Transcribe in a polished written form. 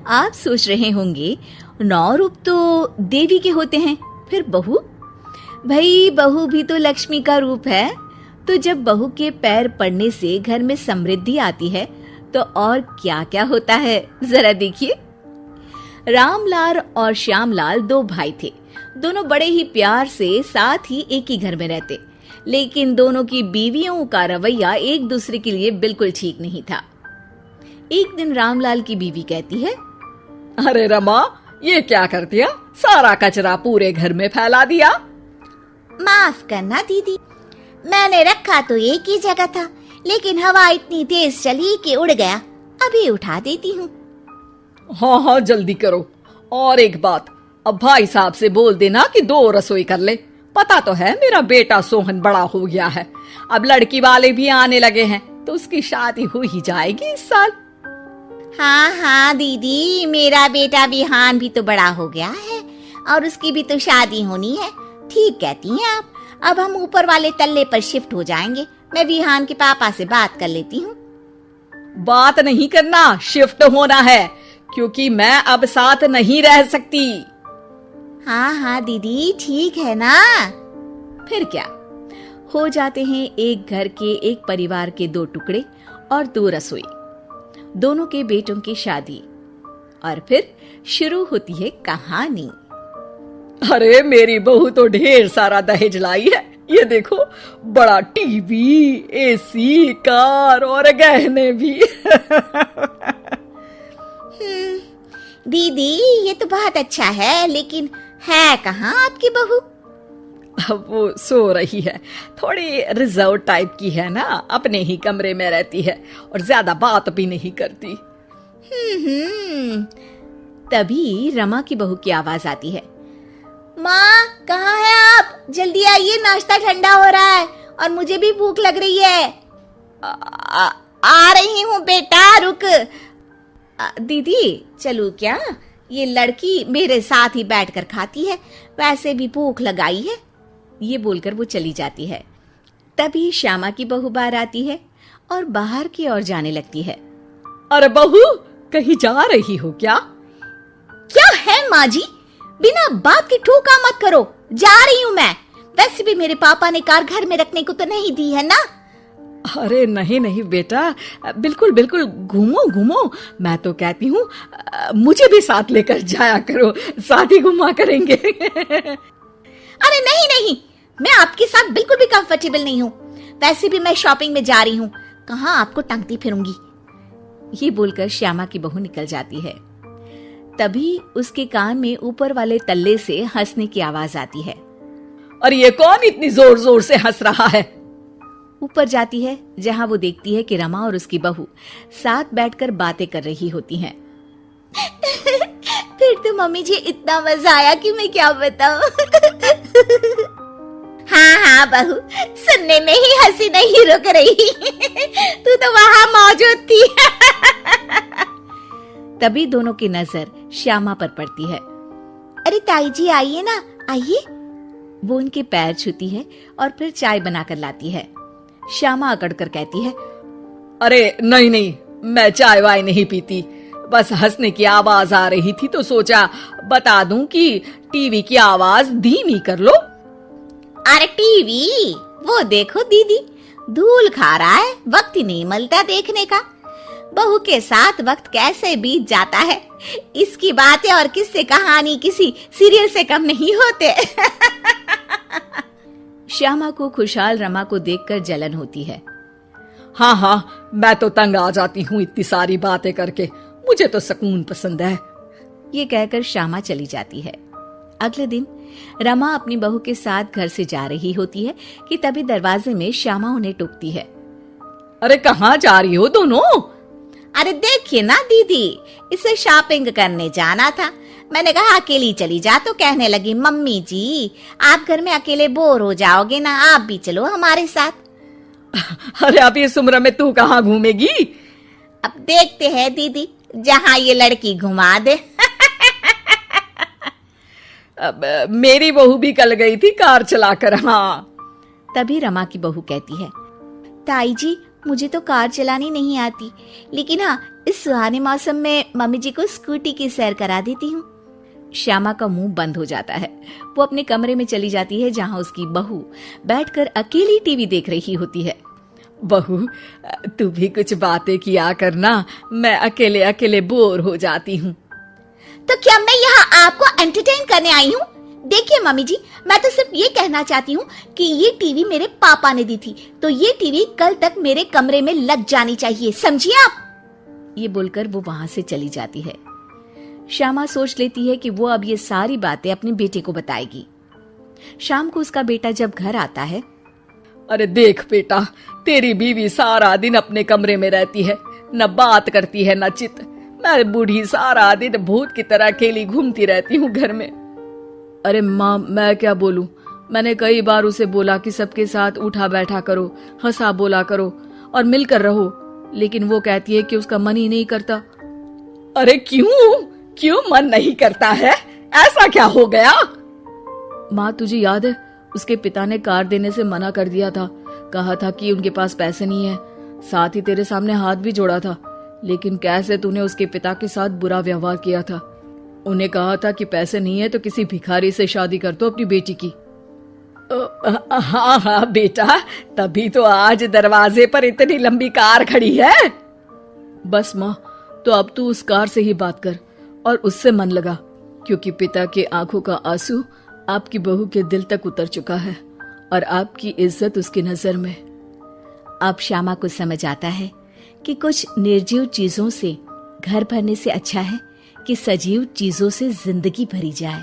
आप सोच रहे होंगे 9 रूप तो देवी के होते हैं, फिर बहू? भाई बहू भी तो लक्ष्मी का रूप है। तो जब बहू के पैर पड़ने से घर में समृद्धि आती है तो और क्या क्या होता है, जरा देखिए। रामलाल और श्यामलाल 2 भाई थे। दोनों बड़े ही प्यार से साथ ही एक ही घर में रहते, लेकिन दोनों की बीवियों का रवैया एक दूसरे के लिए बिल्कुल ठीक नहीं था। एक दिन रामलाल की बीवी कहती है, अरे रमा, ये क्या कर दिया? सारा कचरा पूरे घर में फैला दिया। माफ करना दीदी, मैंने रखा तो एक ही जगह था, लेकिन हवा इतनी तेज चली कि उड़ गया। अभी उठा देती हूँ। हाँ हाँ, जल्दी करो। और एक बात, अब भाई साहब से बोल देना कि 2 रसोई कर ले। पता तो है मेरा बेटा सोहन बड़ा हो गया है, अब लड़की वाले भी आने लगे हैं, तो उसकी शादी हो ही जाएगी इस साल। हाँ हाँ दीदी, मेरा बेटा विहान भी तो बड़ा हो गया है और उसकी भी तो शादी होनी है। ठीक कहती हैं आप। अब हम ऊपर वाले तल्ले पर शिफ्ट हो जाएंगे। मैं विहान के पापा से बात कर लेती हूँ। बात नहीं करना, शिफ्ट होना है, क्योंकि मैं अब साथ नहीं रह सकती। हाँ हाँ दीदी, ठीक है ना। फिर क्या, हो जाते हैं एक घर के, एक परिवार के 2 टुकड़े और 2 रसोई, दोनों के बेटों की शादी। और फिर शुरू होती है कहानी। अरे मेरी बहू तो ढेर सारा दहेज लाई है। ये देखो, बड़ा टीवी, एसी, कार और गहने भी। दीदी, ये तो बहुत अच्छा है, लेकिन है कहाँ आपकी बहू? अब वो सो रही है। थोड़ी रिजर्व टाइप की है ना, अपने ही कमरे में रहती है और ज्यादा बात भी नहीं करती। तभी रमा की बहू की आवाज आती है, माँ कहाँ है आप? जल्दी आइए, नाश्ता ठंडा हो रहा है और मुझे भी भूख लग रही है। आ रही हूँ बेटा, रुक। दीदी चलूं क्या? ये लड़की मेरे साथ ही बैठकर खाती है, वैसे भी भूख लगाई है। ये बोलकर वो चली जाती है। तभी श्यामा की बहू बाहर आती है और बाहर की ओर जाने लगती है। अरे बहू, कहीं जा रही हो क्या? क्या है माँ जी, बिना बात के ठोका मत करो। जा रही हूँ मैं। वैसे भी मेरे पापा ने कार घर में रखने को तो नहीं दी है ना। अरे नहीं नहीं बेटा, बिल्कुल बिल्कुल, घूमो घूमो। मैं तो कहती हूँ मुझे भी साथ लेकर जाया करो, साथ ही घुमा करेंगे। अरे नहीं नहीं, मैं आपके साथ बिल्कुल भी कंफर्टेबल नहीं हूँ। वैसे भी मैं शॉपिंग में जा रही हूँ, कहाँ आपको टांगती फिरूंगी। ये बोलकर श्यामा की बहू निकल जाती है। तभी उसके कान में ऊपर वाले तल्ले से हंसने की आवाज आती है। और ये कौन इतनी जोर जोर से हंस रहा है? ऊपर जाती है, जहां वो देखती है कि रमा और उसकी बहू साथ बैठकर बातें कर रही होती हैं। फिर तो मम्मी जी इतना मजा आया कि मैं क्या बताऊं। हाँ हाँ बहू, सुनने में ही हंसी नहीं रुक रही। तू तो वहां मौजूद थी। तभी दोनों की नजर श्यामा पर पड़ती है। अरे ताई जी आइए ना, आइए। वो उनके पैर छूती है और फिर चाय बनाकर लाती है। श्यामा अकड़कर कहती है, अरे नहीं नहीं, मैं चाय वाय नहीं पीती। बस हंसने की आवाज आ रही थी तो सोचा बता दूं कि टीवी की आवाज धीमी कर लो। अरे टीवी, वो देखो दीदी, धूल खा रहा है। वक्त ही नहीं मिलता देखने का। बहू के साथ वक्त कैसे बीत जाता है, इसकी बातें और किस्से कहानी किसी सीरियल से कम नहीं होते। श्यामा को खुशहाल रमा को देखकर जलन होती है। हाँ हाँ, मैं तो तंग आ जाती हूँ इतनी सारी बातें करके। मुझे तो सुकून पसंद है। ये कहकर श्यामा चली जाती है। अगले दिन रमा अपनी बहू के साथ घर से जा रही होती है कि तभी दरवाजे में श्यामा उन्हें टोकती है। अरे कहाँ जा रही हो दोनों? अरे देखिए ना दीदी, इसे शॉपिंग करने जाना था। मैंने कहा अकेली चली जा, तो कहने लगी मम्मी जी आप घर में अकेले बोर हो जाओगे ना, आप भी चलो हमारे साथ। अरे अब इस उम्र में तू कहाँ घूमेगी? अब देखते हैं दीदी, जहाँ ये लड़की घुमा दे। अब मेरी बहू भी कल गई थी कार चलाकर। हाँ। तभी रमा की बहू कहती है, ताई जी मुझे तो कार चलानी नहीं आती, लेकिन हाँ, इस सुहाने मौसम में मम्मी जी को स्कूटी की सैर करा देती हूँ। श्यामा का मुंह बंद हो जाता है। वो अपने कमरे में चली जाती है जहाँ उसकी बहू बैठकर अकेली टीवी देख रही होती है। बहू, तू भी कुछ बातें किया करना, मैं अकेले अकेले बोर हो जाती हूँ। तो क्या मैं यहाँ आपको एंटरटेन करने आई हूँ? देखिए मम्मी जी, मैं तो सिर्फ ये कहना चाहती हूँ कि ये टीवी मेरे पापा ने दी थी, तो ये टीवी कल तक मेरे कमरे में लग जानी चाहिए, समझिए आप। ये बोलकर वो वहां से चली जाती है। श्यामा सोच लेती है कि वो अब ये सारी बातें अपने बेटे को बताएगी। शाम को उसका बेटा जब घर आता है, अरे देख बेटा, तेरी बीवी सारा दिन अपने कमरे में रहती है, न बात करती है न चित। मैं बूढ़ी सारा दिन भूत की तरह अकेली घूमती रहती हूँ घर में। अरे माँ, मैं क्या बोलूं? मैंने कई बार उसे बोला कि सबके साथ उठा बैठा करो, हंसा बोला करो और मिलकर रहो, लेकिन वो कहती है कि उसका मन ही नहीं करता। अरे क्यों मन नहीं करता है? ऐसा क्या हो गया? माँ, तुझे याद है उसके पिता ने कार देने से मना कर दिया था। कहा था कि उनके पास पैसे नहीं है, साथ ही तेरे सामने हाथ भी जोड़ा था, लेकिन कैसे तूने उसके पिता के साथ बुरा व्यवहार किया था। उन्हें कहा था कि पैसे नहीं है तो किसी भिखारी से शादी कर दो अपनी बेटी की। हाँ बेटा, तभी तो आज दरवाजे पर इतनी लंबी कार खड़ी है। बस माँ, तो अब तू उस कार से ही बात कर और उससे मन लगा, क्योंकि पिता के आंखों का आंसू आपकी बहू के दिल तक उतर चुका है और आपकी इज्जत उसकी नजर में। अब श्यामा को समझ आता है कि कुछ निर्जीव चीजों से घर भरने से अच्छा है कि सजीव चीजों से जिंदगी भरी जाए।